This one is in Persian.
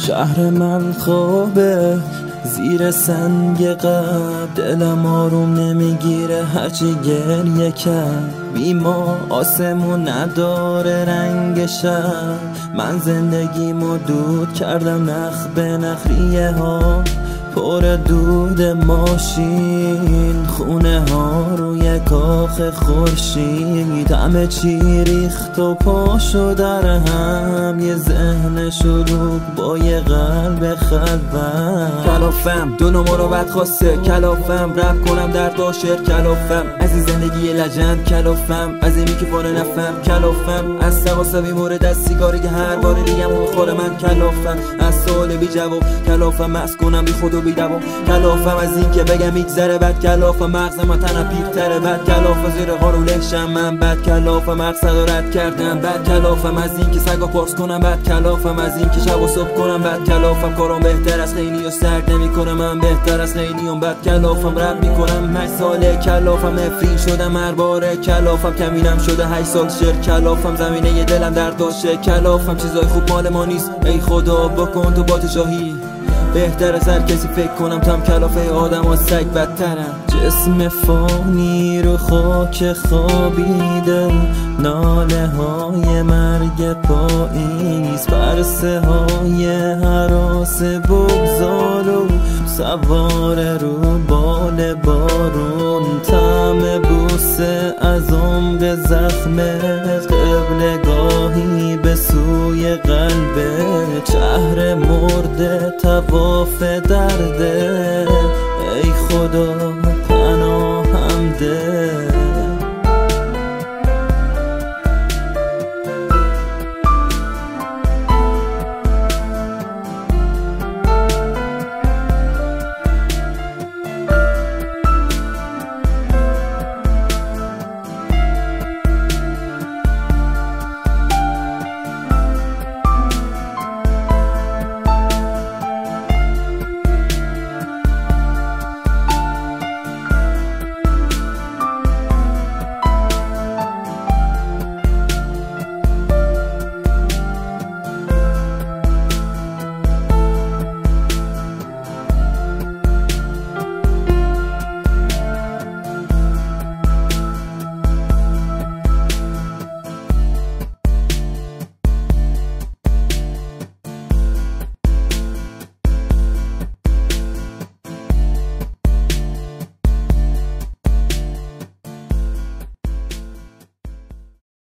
شهر من خوابه زیر سنگ قبل، دلم آروم نمیگیره هرچی گریه کرد. بیما آسمون نداره رنگ شب، من زندگیمو دود کردم نخ به نخریه ها، پر دود ماشین، خونه ها روی کاخ خورشید، همه چی ریخت و پاشو در هم، یه ذهن شلوغ با یه قلب خلوت. کلافم دو نمرو بدخواسته، کلافم رپ کنم در تا شعر، کلافم از این زندگی لجند، کلافم از این میکفانه نفهم، کلافم از سواسوی مورد از سیگاری که هر بار دیگه میخوره من، کلافم از سوال بی جواب، کلافم مست کنم بی خود و بی دوام، کلافم از این که بگم میگذره بد، کلافم مغز من تنم پیرتره بد، کلافم زیر قارو لشم من بد، کلافم مقصد رو رد کردم بد، کلافم از این که سگا پاس کنم بد، کلافم از این که شب و صبح کنم بد، کلافم کارم بهتر از خیلی و سرد نمی کنم من بهتر از خیلی و بد، کلافم رپ میکنم 8 ساله، کلافم نفرین شدم هر باره، کلافم کمینم شده 8 سال شعر، کلافم زمینه ی دلم در داشه، کلافم چیزای خوب مال ما نیست، ای خدا بکن تو پادشاهی، بهتر از هر کسی فکر کنم تام کلافه آدم و سگ بدترم. جسم فانی رو خاک خوابیده، ناله های مرگ پاییز، پرسه های هراس بگذار و سوار رو بال بارون، طعم بوسه از عمق زخم قبلگاهی به سوی قلب، شهر مرده تواف درده، ای خدا پناهم ده.